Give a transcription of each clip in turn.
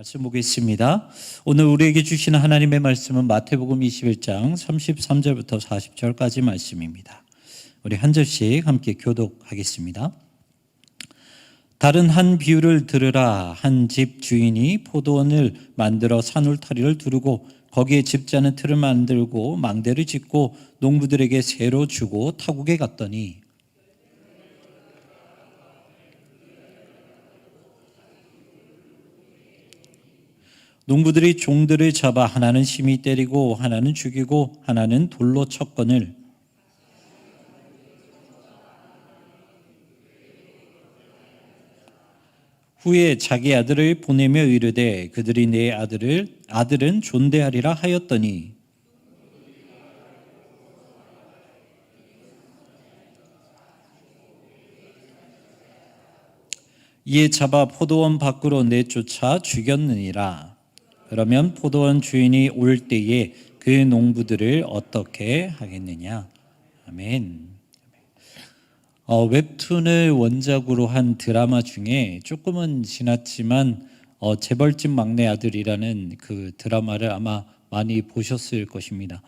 말씀 보겠습니다. 오늘 우리에게 주시는 하나님의 말씀은 마태복음 21장 33절부터 40절까지 말씀입니다. 우리 한 절씩 함께 교독하겠습니다. 다른 한 비유를 들으라. 한 집 주인이 포도원을 만들어 산울타리를 두르고 거기에 집자는 틀을 만들고 망대를 짓고 농부들에게 새로 주고 타국에 갔더니 농부들이 종들을 잡아 하나는 심히 때리고 하나는 죽이고 하나는 돌로 쳤거늘 후에 자기 아들을 보내며 이르되 그들이 내 아들은 존대하리라 하였더니 이에 잡아 포도원 밖으로 내쫓아 죽였느니라. 그러면 포도원 주인이 올 때에 그 농부들을 어떻게 하겠느냐. 아멘. 웹툰을 원작으로 한 드라마 중에 조금은 지났지만 재벌집 막내 아들이라는 그 드라마를 아마 많이 보셨을 것입니다.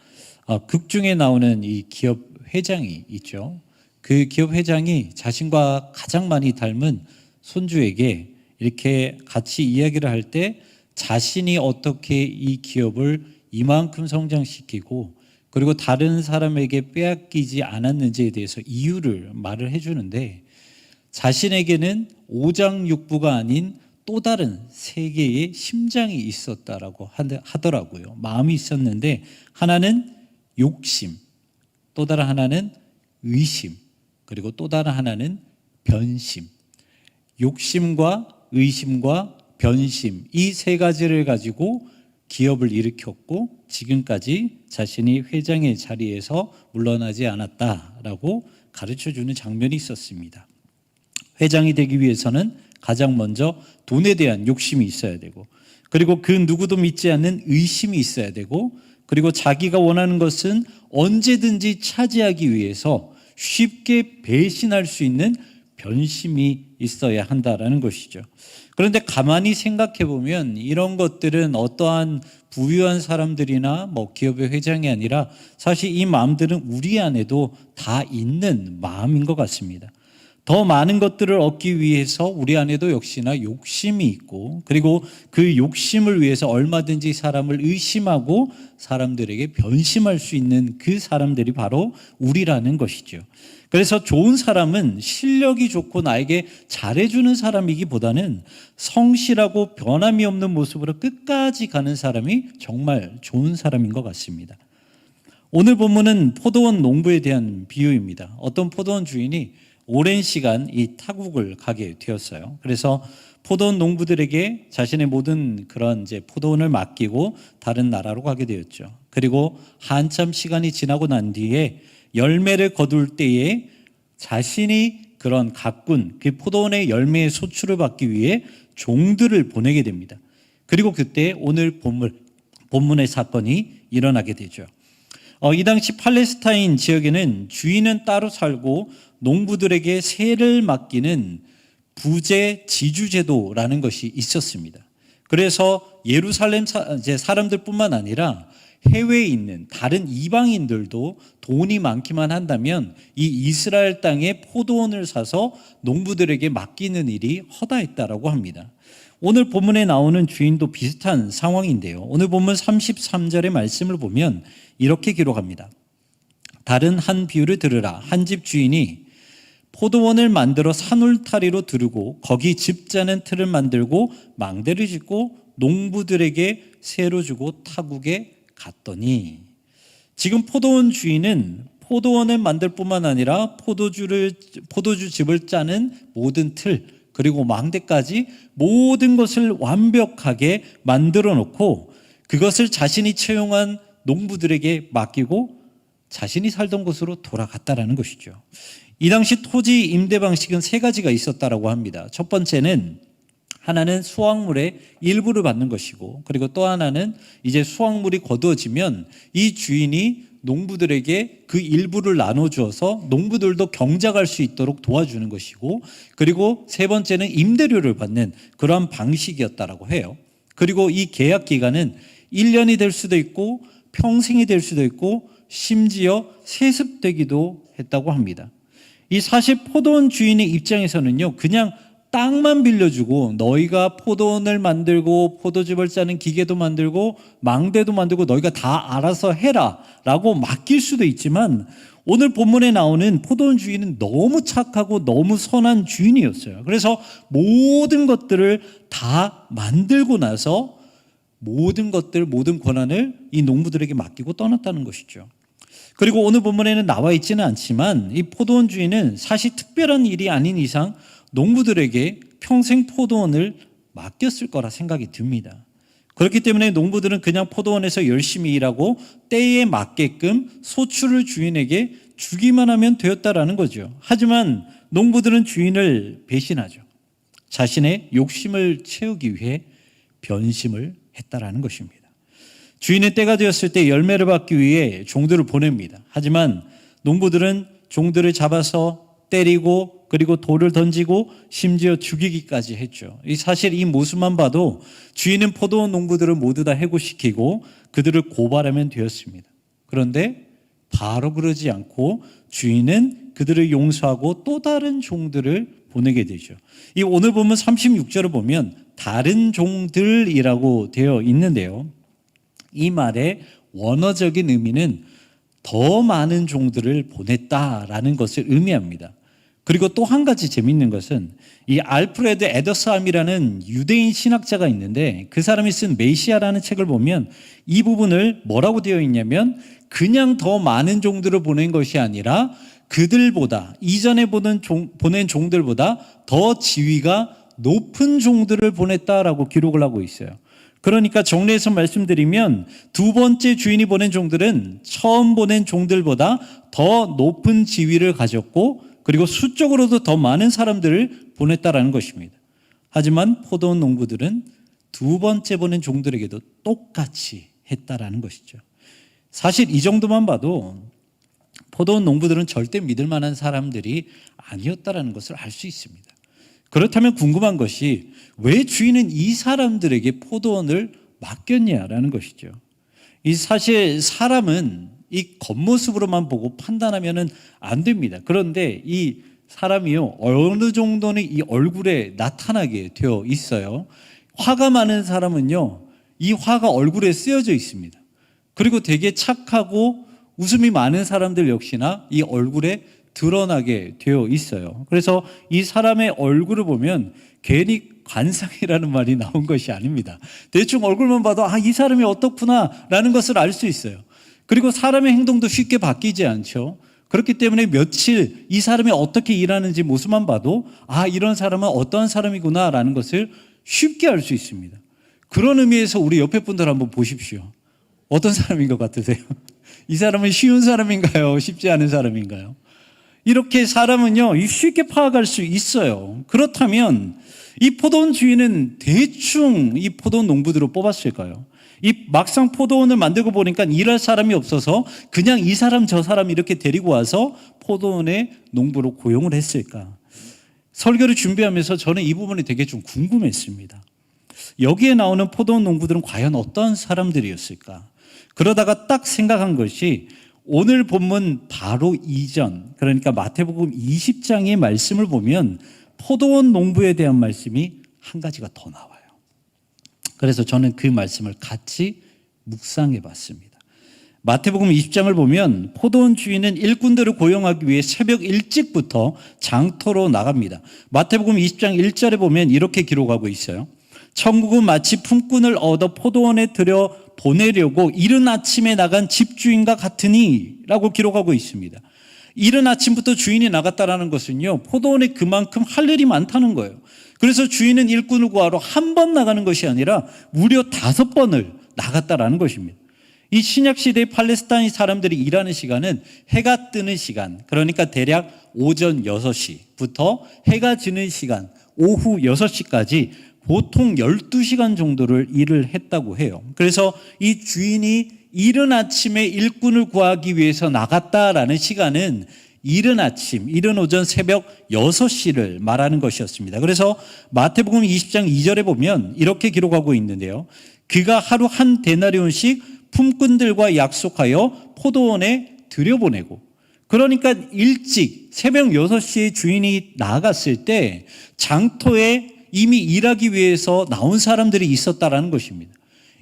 극 중에 나오는 이 기업 회장이 있죠. 그 기업 회장이 자신과 가장 많이 닮은 손주에게 이렇게 같이 이야기를 할 때 자신이 어떻게 이 기업을 이만큼 성장시키고 그리고 다른 사람에게 빼앗기지 않았는지에 대해서 이유를 말을 해주는데 자신에게는 오장육부가 아닌 또 다른 세 개의 심장이 있었다라고 하더라고요. 마음이 있었는데 하나는 욕심, 또 다른 하나는 의심, 그리고 또 다른 하나는 변심. 욕심과 의심과 변심, 이 세 가지를 가지고 기업을 일으켰고 지금까지 자신이 회장의 자리에서 물러나지 않았다라고 가르쳐주는 장면이 있었습니다. 회장이 되기 위해서는 가장 먼저 돈에 대한 욕심이 있어야 되고 그리고 그 누구도 믿지 않는 의심이 있어야 되고 그리고 자기가 원하는 것은 언제든지 차지하기 위해서 쉽게 배신할 수 있는 변심이 있어야 한다라는 것이죠. 그런데 가만히 생각해 보면 이런 것들은 어떠한 부유한 사람들이나 기업의 회장이 아니라 사실 이 마음들은 우리 안에도 다 있는 마음인 것 같습니다. 더 많은 것들을 얻기 위해서 우리 안에도 역시나 욕심이 있고 그리고 그 욕심을 위해서 얼마든지 사람을 의심하고 사람들에게 변심할 수 있는 그 사람들이 바로 우리라는 것이죠. 그래서 좋은 사람은 실력이 좋고 나에게 잘해주는 사람이기보다는 성실하고 변함이 없는 모습으로 끝까지 가는 사람이 정말 좋은 사람인 것 같습니다. 오늘 본문은 포도원 농부에 대한 비유입니다. 어떤 포도원 주인이 오랜 시간 이 타국을 가게 되었어요. 그래서 포도원 농부들에게 자신의 모든 그런 포도원을 맡기고 다른 나라로 가게 되었죠. 그리고 한참 시간이 지나고 난 뒤에 열매를 거둘 때에 자신이 그런 가꾼 그 포도원의 열매의 소출을 받기 위해 종들을 보내게 됩니다. 그리고 그때 오늘 본문의 사건이 일어나게 되죠. 이 당시 팔레스타인 지역에는 주인은 따로 살고 농부들에게 세를 맡기는 부재 지주제도라는 것이 있었습니다. 그래서 예루살렘 사람들뿐만 아니라 해외에 있는 다른 이방인들도 돈이 많기만 한다면 이 이스라엘 땅에 포도원을 사서 농부들에게 맡기는 일이 허다했다라고 합니다. 오늘 본문에 나오는 주인도 비슷한 상황인데요. 오늘 본문 33절의 말씀을 보면 이렇게 기록합니다. 다른 한 비유를 들으라. 한 집 주인이 포도원을 만들어 산울타리로 두르고 거기 집자는 틀을 만들고 망대를 짓고 농부들에게 새로 주고 타국에 갔더니 지금 포도원 주인은 포도원을 만들 뿐만 아니라 포도주 즙을 짜는 모든 틀 그리고 망대까지 모든 것을 완벽하게 만들어 놓고 그것을 자신이 채용한 농부들에게 맡기고 자신이 살던 곳으로 돌아갔다라는 것이죠. 이 당시 토지 임대 방식은 세 가지가 있었다라고 합니다. 첫 번째는 하나는 수확물의 일부를 받는 것이고 그리고 또 하나는 이제 수확물이 거두어지면 이 주인이 농부들에게 그 일부를 나눠주어서 농부들도 경작할 수 있도록 도와주는 것이고 그리고 세 번째는 임대료를 받는 그러한 방식이었다라고 해요. 그리고 이 계약 기간은 1년이 될 수도 있고 평생이 될 수도 있고 심지어 세습되기도 했다고 합니다. 이 사실 포도원 주인의 입장에서는요, 그냥 땅만 빌려주고 너희가 포도원을 만들고 포도즙을 짜는 기계도 만들고 망대도 만들고 너희가 다 알아서 해라 라고 맡길 수도 있지만, 오늘 본문에 나오는 포도원 주인은 너무 착하고 너무 선한 주인이었어요. 그래서 모든 것들을 다 만들고 나서 모든 것들, 모든 권한을 이 농부들에게 맡기고 떠났다는 것이죠. 그리고 오늘 본문에는 나와 있지는 않지만 이 포도원 주인은 사실 특별한 일이 아닌 이상 농부들에게 평생 포도원을 맡겼을 거라 생각이 듭니다. 그렇기 때문에 농부들은 그냥 포도원에서 열심히 일하고 때에 맞게끔 소출을 주인에게 주기만 하면 되었다라는 거죠. 하지만 농부들은 주인을 배신하죠. 자신의 욕심을 채우기 위해 변심을 했다라는 것입니다. 주인의 때가 되었을 때 열매를 받기 위해 종들을 보냅니다. 하지만 농부들은 종들을 잡아서 때리고 그리고 돌을 던지고 심지어 죽이기까지 했죠. 사실 이 모습만 봐도 주인은 포도원 농부들을 모두 다 해고시키고 그들을 고발하면 되었습니다. 그런데 바로 그러지 않고 주인은 그들을 용서하고 또 다른 종들을 보내게 되죠. 이 오늘 보면 36절을 보면 다른 종들이라고 되어 있는데요. 이 말의 원어적인 의미는 더 많은 종들을 보냈다라는 것을 의미합니다. 그리고 또 한 가지 재미있는 것은 이 알프레드 에더스함이라는 유대인 신학자가 있는데 그 사람이 쓴 메시아라는 책을 보면 이 부분을 뭐라고 되어 있냐면 그냥 더 많은 종들을 보낸 것이 아니라 그들보다 이전에 보낸 종들보다 더 지위가 높은 종들을 보냈다라고 기록을 하고 있어요. 그러니까 정리해서 말씀드리면 두 번째 주인이 보낸 종들은 처음 보낸 종들보다 더 높은 지위를 가졌고 그리고 수적으로도 더 많은 사람들을 보냈다라는 것입니다. 하지만 포도원 농부들은 두 번째 보낸 종들에게도 똑같이 했다라는 것이죠. 사실 이 정도만 봐도 포도원 농부들은 절대 믿을 만한 사람들이 아니었다라는 것을 알 수 있습니다. 그렇다면 궁금한 것이 왜 주인은 이 사람들에게 포도원을 맡겼냐라는 것이죠. 이 사실 사람은 이 겉모습으로만 보고 판단하면 안 됩니다. 그런데 이 사람이요, 어느 정도는 이 얼굴에 나타나게 되어 있어요. 화가 많은 사람은요, 이 화가 얼굴에 쓰여져 있습니다. 그리고 되게 착하고 웃음이 많은 사람들 역시나 이 얼굴에 드러나게 되어 있어요. 그래서 이 사람의 얼굴을 보면 괜히 관상이라는 말이 나온 것이 아닙니다. 대충 얼굴만 봐도 이 사람이 어떻구나라는 것을 알 수 있어요. 그리고 사람의 행동도 쉽게 바뀌지 않죠. 그렇기 때문에 며칠 이 사람이 어떻게 일하는지 모습만 봐도 이런 사람은 어떠한 사람이구나라는 것을 쉽게 알 수 있습니다. 그런 의미에서 우리 옆에 분들 한번 보십시오. 어떤 사람인 것 같으세요? 이 사람은 쉬운 사람인가요? 쉽지 않은 사람인가요? 이렇게 사람은요, 쉽게 파악할 수 있어요. 그렇다면 이 포도원 주인은 대충 이 포도원 농부들을 뽑았을까요? 이 막상 포도원을 만들고 보니까 일할 사람이 없어서 그냥 이 사람 저 사람 이렇게 데리고 와서 포도원의 농부로 고용을 했을까? 설교를 준비하면서 저는 이 부분이 되게 좀 궁금했습니다. 여기에 나오는 포도원 농부들은 과연 어떤 사람들이었을까? 그러다가 딱 생각한 것이 오늘 본문 바로 이전, 그러니까 마태복음 20장의 말씀을 보면 포도원 농부에 대한 말씀이 한 가지가 더 나와요. 그래서 저는 그 말씀을 같이 묵상해 봤습니다. 마태복음 20장을 보면 포도원 주인은 일꾼들을 고용하기 위해 새벽 일찍부터 장터로 나갑니다. 마태복음 20장 1절에 보면 이렇게 기록하고 있어요. 천국은 마치 품꾼을 얻어 포도원에 들여 보내려고 이른 아침에 나간 집주인과 같으니 라고 기록하고 있습니다. 이른 아침부터 주인이 나갔다라는 것은요, 포도원에 그만큼 할 일이 많다는 거예요. 그래서 주인은 일꾼을 구하러 한 번 나가는 것이 아니라 무려 5번을 나갔다라는 것입니다. 이 신약시대의 팔레스타인 사람들이 일하는 시간은 해가 뜨는 시간, 그러니까 대략 오전 6시부터 해가 지는 시간, 오후 6시까지 보통 12시간 정도를 일을 했다고 해요. 그래서 이 주인이 이른 아침에 일꾼을 구하기 위해서 나갔다라는 시간은 이른 아침, 이른 오전 새벽 6시를 말하는 것이었습니다. 그래서 마태복음 20장 2절에 보면 이렇게 기록하고 있는데요. 그가 하루 한 데나리온씩 품꾼들과 약속하여 포도원에 들여보내고, 그러니까 일찍 새벽 6시에 주인이 나갔을 때 장터에 이미 일하기 위해서 나온 사람들이 있었다라는 것입니다.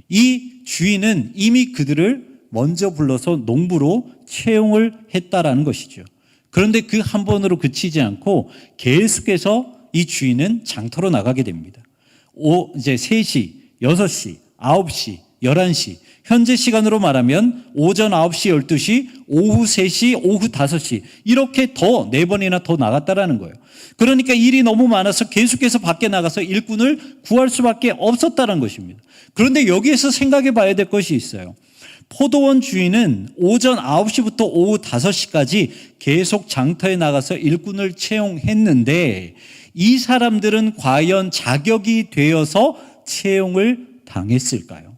이 주인은 이미 그들을 먼저 불러서 농부로 채용을 했다라는 것이죠. 그런데 그 한 번으로 그치지 않고 계속해서 이 주인은 장터로 나가게 됩니다. 이제 3시, 6시, 9시, 11시, 현재 시간으로 말하면 오전 9시, 12시, 오후 3시, 오후 5시 이렇게 더 4번이나 더 나갔다라는 거예요. 그러니까 일이 너무 많아서 계속해서 밖에 나가서 일꾼을 구할 수밖에 없었다는 것입니다. 그런데 여기에서 생각해 봐야 될 것이 있어요. 포도원 주인은 오전 9시부터 오후 5시까지 계속 장터에 나가서 일꾼을 채용했는데 이 사람들은 과연 자격이 되어서 채용을 당했을까요?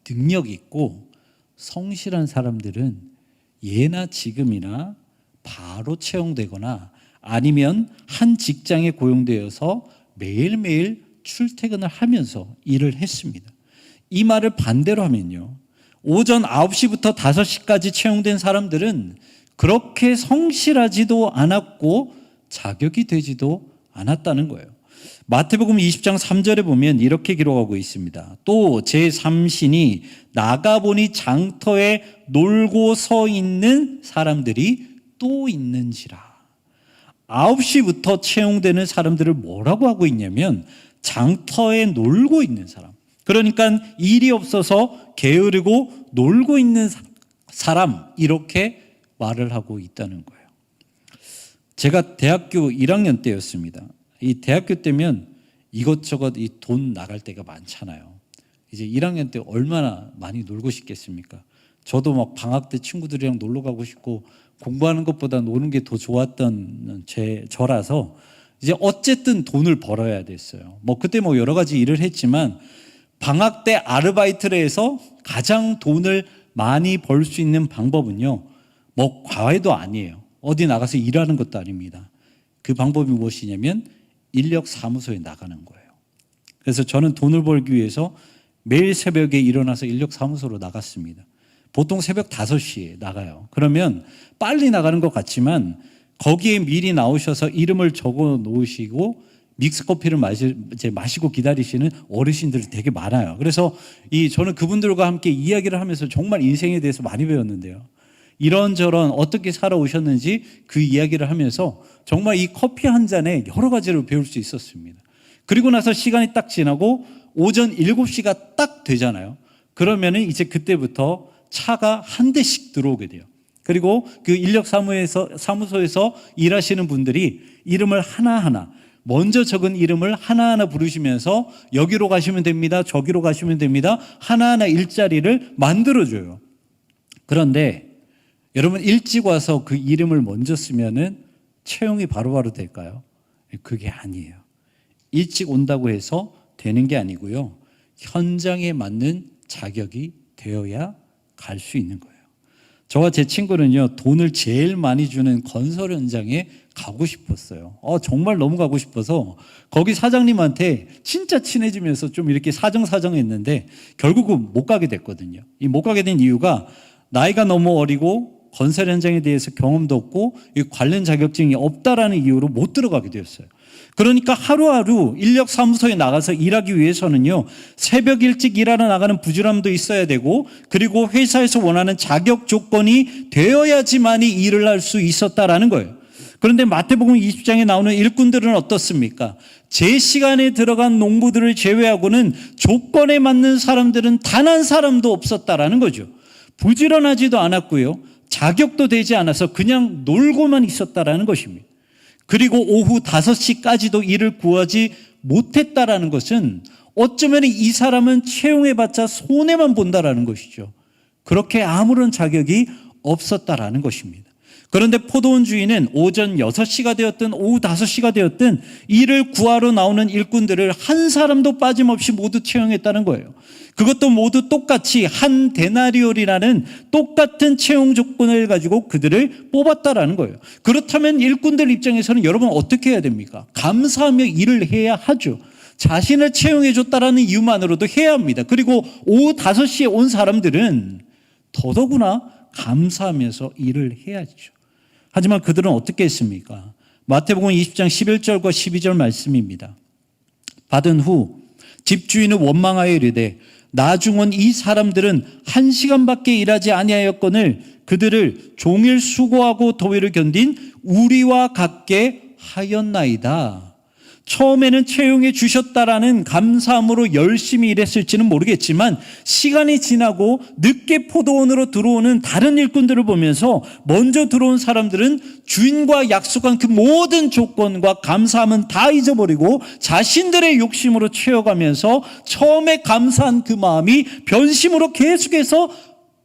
능력 있고 성실한 사람들은 예나 지금이나 바로 채용되거나 아니면 한 직장에 고용되어서 매일매일 출퇴근을 하면서 일을 했습니다. 이 말을 반대로 하면요, 오전 9시부터 5시까지 채용된 사람들은 그렇게 성실하지도 않았고 자격이 되지도 않았다는 거예요. 마태복음 20장 3절에 보면 이렇게 기록하고 있습니다. 또 제3신이 나가보니 장터에 놀고 서 있는 사람들이 또 있는지라. 9시부터 채용되는 사람들을 뭐라고 하고 있냐면 장터에 놀고 있는 사람, 그러니까 일이 없어서 게으르고 놀고 있는 사람, 이렇게 말을 하고 있다는 거예요. 제가 대학교 1학년 때였습니다. 이 대학교 때면 이것저것 이 돈 나갈 때가 많잖아요. 이제 1학년 때 얼마나 많이 놀고 싶겠습니까? 저도 막 방학 때 친구들이랑 놀러 가고 싶고 공부하는 것보다 노는 게 더 좋았던 저라서 이제 어쨌든 돈을 벌어야 됐어요. 그때 여러 가지 일을 했지만 방학 때 아르바이트를 해서 가장 돈을 많이 벌 수 있는 방법은요, 과외도 아니에요. 어디 나가서 일하는 것도 아닙니다. 그 방법이 무엇이냐면 인력사무소에 나가는 거예요. 그래서 저는 돈을 벌기 위해서 매일 새벽에 일어나서 인력사무소로 나갔습니다. 보통 새벽 5시에 나가요. 그러면 빨리 나가는 것 같지만 거기에 미리 나오셔서 이름을 적어 놓으시고 믹스커피를 마시고 기다리시는 어르신들이 되게 많아요. 그래서 저는 그분들과 함께 이야기를 하면서 정말 인생에 대해서 많이 배웠는데요. 이런저런 어떻게 살아오셨는지 그 이야기를 하면서 정말 이 커피 한 잔에 여러 가지를 배울 수 있었습니다. 그리고 나서 시간이 딱 지나고 오전 7시가 딱 되잖아요. 그러면은 이제 그때부터 차가 한 대씩 들어오게 돼요. 그리고 그 인력사무소에서 일하시는 분들이 이름을 하나하나, 먼저 적은 이름을 하나하나 부르시면서 여기로 가시면 됩니다, 저기로 가시면 됩니다, 하나하나 일자리를 만들어줘요. 그런데 여러분, 일찍 와서 그 이름을 먼저 쓰면은 채용이 바로바로 될까요? 그게 아니에요. 일찍 온다고 해서 되는 게 아니고요, 현장에 맞는 자격이 되어야 갈 수 있는 거예요. 저와 제 친구는요, 돈을 제일 많이 주는 건설 현장에 가고 싶었어요. 정말 너무 가고 싶어서 거기 사장님한테 진짜 친해지면서 좀 이렇게 사정했는데 결국은 못 가게 됐거든요. 이 못 가게 된 이유가 나이가 너무 어리고 건설 현장에 대해서 경험도 없고 관련 자격증이 없다라는 이유로 못 들어가게 되었어요. 그러니까 하루하루 인력사무소에 나가서 일하기 위해서는요, 새벽 일찍 일하러 나가는 부지런함도 있어야 되고, 그리고 회사에서 원하는 자격 조건이 되어야지만이 일을 할 수 있었다라는 거예요. 그런데 마태복음 20장에 나오는 일꾼들은 어떻습니까? 제 시간에 들어간 농부들을 제외하고는 조건에 맞는 사람들은 단 한 사람도 없었다라는 거죠. 부지런하지도 않았고요, 자격도 되지 않아서 그냥 놀고만 있었다라는 것입니다. 그리고 오후 5시까지도 일을 구하지 못했다라는 것은 어쩌면 이 사람은 채용해봤자 손해만 본다라는 것이죠. 그렇게 아무런 자격이 없었다라는 것입니다. 그런데 포도원 주인은 오전 6시가 되었든 오후 5시가 되었든 이를 구하러 나오는 일꾼들을 한 사람도 빠짐없이 모두 채용했다는 거예요. 그것도 모두 똑같이 한 데나리올이라는 똑같은 채용 조건을 가지고 그들을 뽑았다라는 거예요. 그렇다면 일꾼들 입장에서는 여러분 어떻게 해야 됩니까? 감사하며 일을 해야 하죠. 자신을 채용해 줬다라는 이유만으로도 해야 합니다. 그리고 오후 5시에 온 사람들은 더더구나 감사하면서 일을 해야죠. 하지만 그들은 어떻게 했습니까? 마태복음 20장 11절과 12절 말씀입니다. 받은 후 집주인은 원망하여 이르되 나중은 이 사람들은 1시간밖에 일하지 아니하였거늘 그들을 종일 수고하고 더위를 견딘 우리와 같게 하였나이다. 처음에는 채용해 주셨다라는 감사함으로 열심히 일했을지는 모르겠지만 시간이 지나고 늦게 포도원으로 들어오는 다른 일꾼들을 보면서 먼저 들어온 사람들은 주인과 약속한 그 모든 조건과 감사함은 다 잊어버리고 자신들의 욕심으로 채워가면서 처음에 감사한 그 마음이 변심으로 계속해서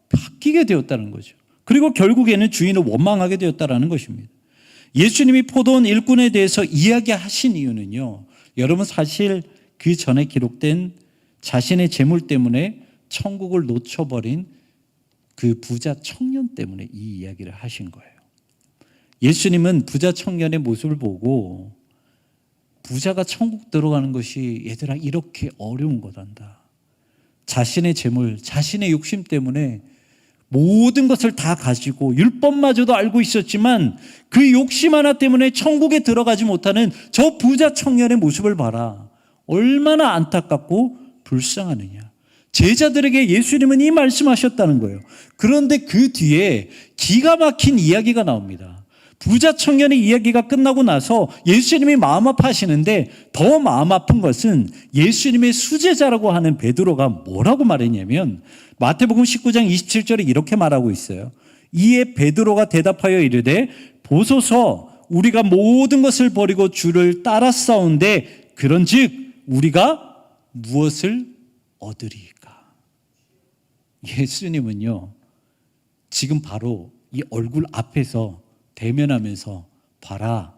바뀌게 되었다는 거죠. 그리고 결국에는 주인을 원망하게 되었다는 것입니다. 예수님이 포도원 일꾼에 대해서 이야기하신 이유는요, 여러분 사실 그 전에 기록된 자신의 재물 때문에 천국을 놓쳐버린 그 부자 청년 때문에 이 이야기를 하신 거예요. 예수님은 부자 청년의 모습을 보고 부자가 천국 들어가는 것이 얘들아 이렇게 어려운 거단다. 자신의 재물, 자신의 욕심 때문에 모든 것을 다 가지고 율법마저도 알고 있었지만 그 욕심 하나 때문에 천국에 들어가지 못하는 저 부자 청년의 모습을 봐라. 얼마나 안타깝고 불쌍하느냐. 제자들에게 예수님은 이 말씀하셨다는 거예요. 그런데 그 뒤에 기가 막힌 이야기가 나옵니다. 부자 청년의 이야기가 끝나고 나서 예수님이 마음 아파하시는데 더 마음 아픈 것은 예수님의 수제자라고 하는 베드로가 뭐라고 말했냐면 마태복음 19장 27절에 이렇게 말하고 있어요. 이에 베드로가 대답하여 이르되 보소서 우리가 모든 것을 버리고 주를 따랐사온데 그런즉 우리가 무엇을 얻으리까? 예수님은요 지금 바로 이 얼굴 앞에서 대면하면서 봐라,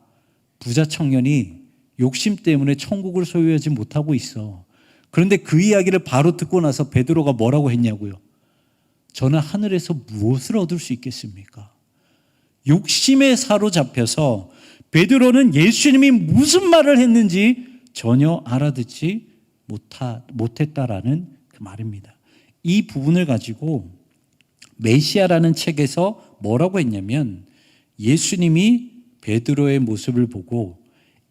부자 청년이 욕심 때문에 천국을 소유하지 못하고 있어. 그런데 그 이야기를 바로 듣고 나서 베드로가 뭐라고 했냐고요? 저는 하늘에서 무엇을 얻을 수 있겠습니까? 욕심에 사로잡혀서 베드로는 예수님이 무슨 말을 했는지 전혀 알아듣지 못했다라는 그 말입니다. 이 부분을 가지고 메시아라는 책에서 뭐라고 했냐면 예수님이 베드로의 모습을 보고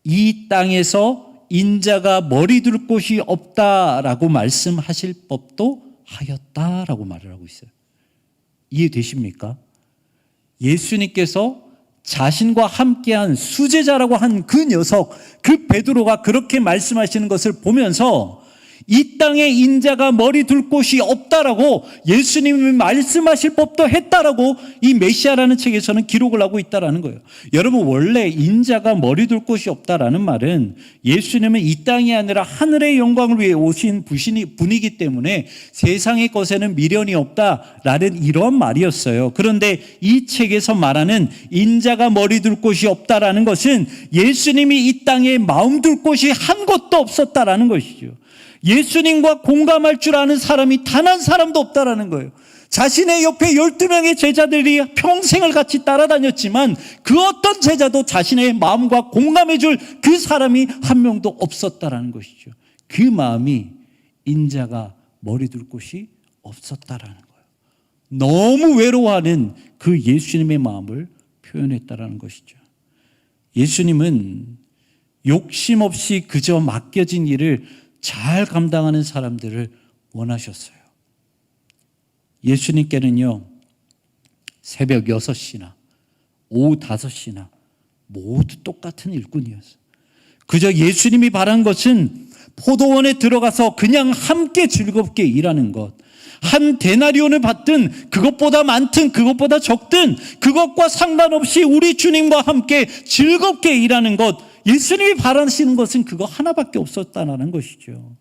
이 땅에서 인자가 머리 둘 곳이 없다라고 말씀하실 법도 하였다라고 말을 하고 있어요. 이해되십니까? 예수님께서 자신과 함께한 수제자라고 한 그 녀석, 그 베드로가 그렇게 말씀하시는 것을 보면서 이 땅에 인자가 머리 둘 곳이 없다라고 예수님이 말씀하실 법도 했다라고 이 메시아라는 책에서는 기록을 하고 있다라는 거예요. 여러분 원래 인자가 머리 둘 곳이 없다라는 말은 예수님은 이 땅이 아니라 하늘의 영광을 위해 오신 분이기 때문에 세상의 것에는 미련이 없다라는 이런 말이었어요. 그런데 이 책에서 말하는 인자가 머리 둘 곳이 없다라는 것은 예수님이 이 땅에 마음 둘 곳이 한 곳도 없었다라는 것이죠. 예수님과 공감할 줄 아는 사람이 단 한 사람도 없다라는 거예요. 자신의 옆에 12명의 제자들이 평생을 같이 따라다녔지만 그 어떤 제자도 자신의 마음과 공감해 줄 그 사람이 한 명도 없었다라는 것이죠. 그 마음이 인자가 머리 둘 곳이 없었다라는 거예요. 너무 외로워하는 그 예수님의 마음을 표현했다라는 것이죠. 예수님은 욕심 없이 그저 맡겨진 일을 잘 감당하는 사람들을 원하셨어요. 예수님께는요, 새벽 6시나 오후 5시나 모두 똑같은 일꾼이었어요. 그저 예수님이 바란 것은 포도원에 들어가서 그냥 함께 즐겁게 일하는 것, 한 데나리온을 받든 그것보다 많든 그것보다 적든 그것과 상관없이 우리 주님과 함께 즐겁게 일하는 것, 예수님이 바라시는 것은 그거 하나밖에 없었다는 것이죠.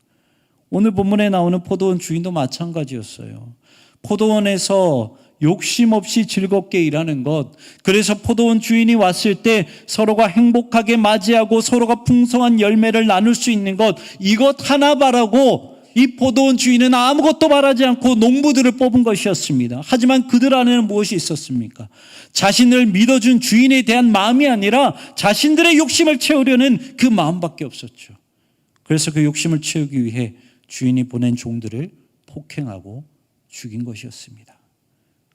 오늘 본문에 나오는 포도원 주인도 마찬가지였어요. 포도원에서 욕심 없이 즐겁게 일하는 것. 그래서 포도원 주인이 왔을 때 서로가 행복하게 맞이하고 서로가 풍성한 열매를 나눌 수 있는 것, 이것 하나 바라고 이 포도원 주인은 아무것도 바라지 않고 농부들을 뽑은 것이었습니다. 하지만 그들 안에는 무엇이 있었습니까? 자신을 믿어준 주인에 대한 마음이 아니라 자신들의 욕심을 채우려는 그 마음밖에 없었죠. 그래서 그 욕심을 채우기 위해 주인이 보낸 종들을 폭행하고 죽인 것이었습니다.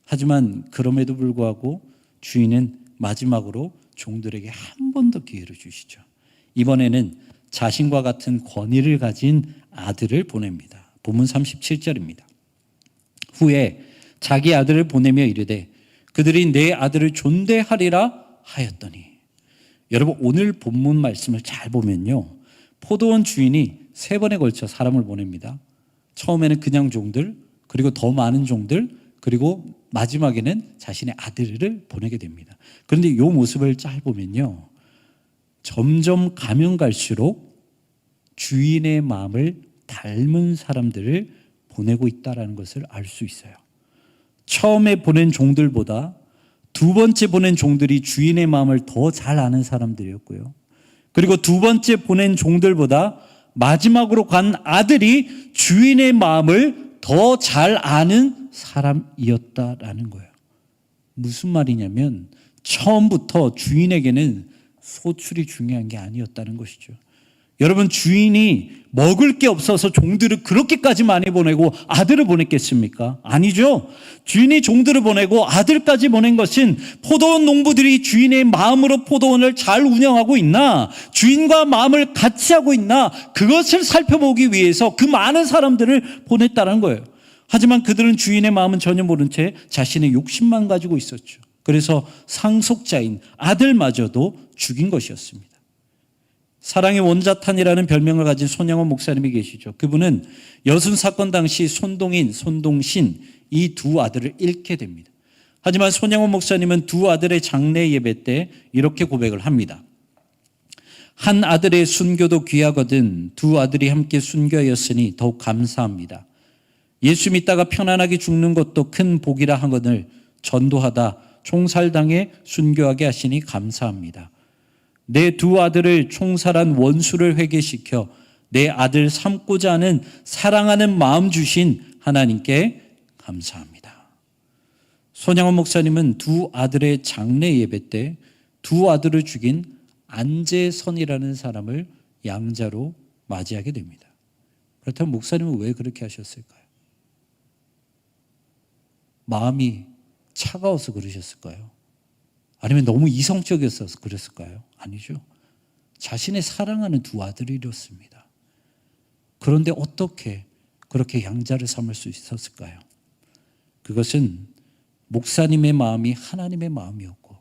하지만 그럼에도 불구하고 주인은 마지막으로 종들에게 한 번 더 기회를 주시죠. 이번에는 자신과 같은 권위를 가진 아들을 보냅니다. 본문 37절입니다. 후에 자기 아들을 보내며 이르되 그들이 내 아들을 존대하리라 하였더니, 여러분 오늘 본문 말씀을 잘 보면요, 포도원 주인이 3번에 걸쳐 사람을 보냅니다. 처음에는 그냥 종들, 그리고 더 많은 종들, 그리고 마지막에는 자신의 아들을 보내게 됩니다. 그런데 이 모습을 잘 보면요, 점점 가면 갈수록 주인의 마음을 닮은 사람들을 보내고 있다는 것을 알 수 있어요. 처음에 보낸 종들보다 두 번째 보낸 종들이 주인의 마음을 더 잘 아는 사람들이었고요. 그리고 두 번째 보낸 종들보다 마지막으로 간 아들이 주인의 마음을 더 잘 아는 사람이었다라는 거예요. 무슨 말이냐면 처음부터 주인에게는 소출이 중요한 게 아니었다는 것이죠. 여러분, 주인이 먹을 게 없어서 종들을 그렇게까지 많이 보내고 아들을 보냈겠습니까? 아니죠. 주인이 종들을 보내고 아들까지 보낸 것은 포도원 농부들이 주인의 마음으로 포도원을 잘 운영하고 있나, 주인과 마음을 같이 하고 있나, 그것을 살펴보기 위해서 그 많은 사람들을 보냈다는 거예요. 하지만 그들은 주인의 마음은 전혀 모른 채 자신의 욕심만 가지고 있었죠. 그래서 상속자인 아들마저도 죽인 것이었습니다. 사랑의 원자탄이라는 별명을 가진 손양원 목사님이 계시죠. 그분은 여순 사건 당시 손동인, 손동신 이 두 아들을 잃게 됩니다. 하지만 손양원 목사님은 두 아들의 장례 예배 때 이렇게 고백을 합니다. 한 아들의 순교도 귀하거든 두 아들이 함께 순교하였으니 더욱 감사합니다. 예수 믿다가 편안하게 죽는 것도 큰 복이라 하거늘 전도하다 총살당해 순교하게 하시니 감사합니다. 내 두 아들을 총살한 원수를 회개시켜 내 아들 삼고자 하는 사랑하는 마음 주신 하나님께 감사합니다. 손양원 목사님은 두 아들의 장례 예배 때 두 아들을 죽인 안재선이라는 사람을 양자로 맞이하게 됩니다. 그렇다면 목사님은 왜 그렇게 하셨을까요? 마음이 차가워서 그러셨을까요? 아니면 너무 이성적이어서 그랬을까요? 아니죠. 자신의 사랑하는 두 아들이 이렇습니다. 그런데 어떻게 그렇게 양자를 삼을 수 있었을까요? 그것은 목사님의 마음이 하나님의 마음이었고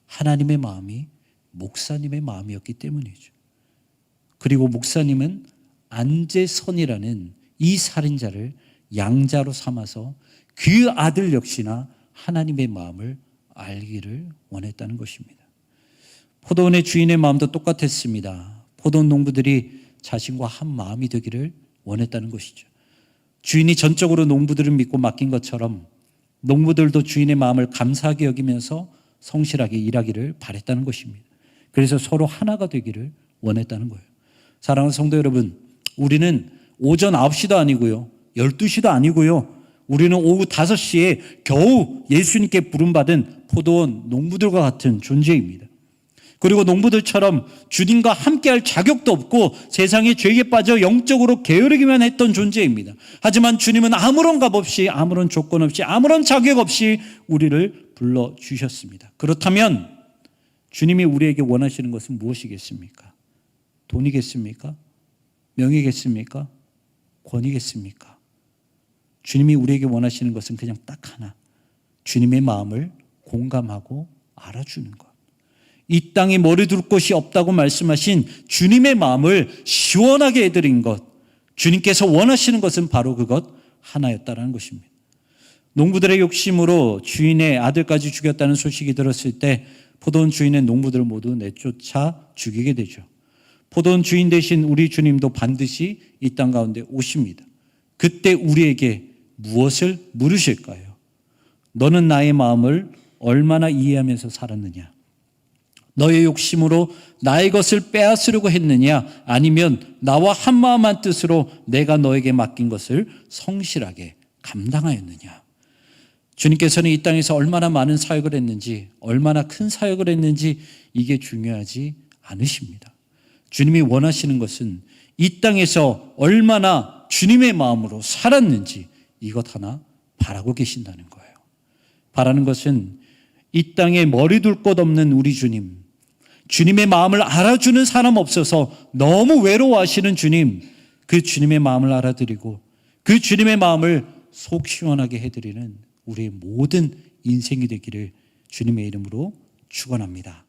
하나님의 마음이 목사님의 마음이었기 때문이죠. 그리고 목사님은 안재선이라는 이 살인자를 양자로 삼아서 그 아들 역시나 하나님의 마음을 알기를 원했다는 것입니다. 포도원의 주인의 마음도 똑같았습니다. 포도원 농부들이 자신과 한 마음이 되기를 원했다는 것이죠. 주인이 전적으로 농부들을 믿고 맡긴 것처럼 농부들도 주인의 마음을 감사하게 여기면서 성실하게 일하기를 바랬다는 것입니다. 그래서 서로 하나가 되기를 원했다는 거예요. 사랑하는 성도 여러분, 우리는 오전 9시도 아니고요, 12시도 아니고요, 우리는 오후 5시에 겨우 예수님께 부름받은 포도원 농부들과 같은 존재입니다. 그리고 농부들처럼 주님과 함께할 자격도 없고 세상의 죄에 빠져 영적으로 게으르기만 했던 존재입니다. 하지만 주님은 아무런 값 없이, 아무런 조건 없이, 아무런 자격 없이 우리를 불러주셨습니다. 그렇다면 주님이 우리에게 원하시는 것은 무엇이겠습니까? 돈이겠습니까? 명예겠습니까? 권위겠습니까? 주님이 우리에게 원하시는 것은 그냥 딱 하나, 주님의 마음을 공감하고 알아주는 것. 이 땅에 머리 둘 곳이 없다고 말씀하신 주님의 마음을 시원하게 해드린 것, 주님께서 원하시는 것은 바로 그것 하나였다는 것입니다. 농부들의 욕심으로 주인의 아들까지 죽였다는 소식이 들었을 때 포도원 주인은 농부들을 모두 내쫓아 죽이게 되죠. 포도원 주인 대신 우리 주님도 반드시 이 땅 가운데 오십니다. 그때 우리에게 무엇을 물으실까요? 너는 나의 마음을 얼마나 이해하면서 살았느냐? 너의 욕심으로 나의 것을 빼앗으려고 했느냐? 아니면 나와 한마음 한뜻으로 내가 너에게 맡긴 것을 성실하게 감당하였느냐? 주님께서는 이 땅에서 얼마나 많은 사역을 했는지, 얼마나 큰 사역을 했는지 이게 중요하지 않으십니다. 주님이 원하시는 것은 이 땅에서 얼마나 주님의 마음으로 살았는지 이것 하나 바라고 계신다는 거예요. 바라는 것은 이 땅에 머리 둘 곳 없는 우리 주님, 주님의 마음을 알아주는 사람 없어서 너무 외로워하시는 주님, 그 주님의 마음을 알아드리고 그 주님의 마음을 속 시원하게 해드리는 우리의 모든 인생이 되기를 주님의 이름으로 축원합니다.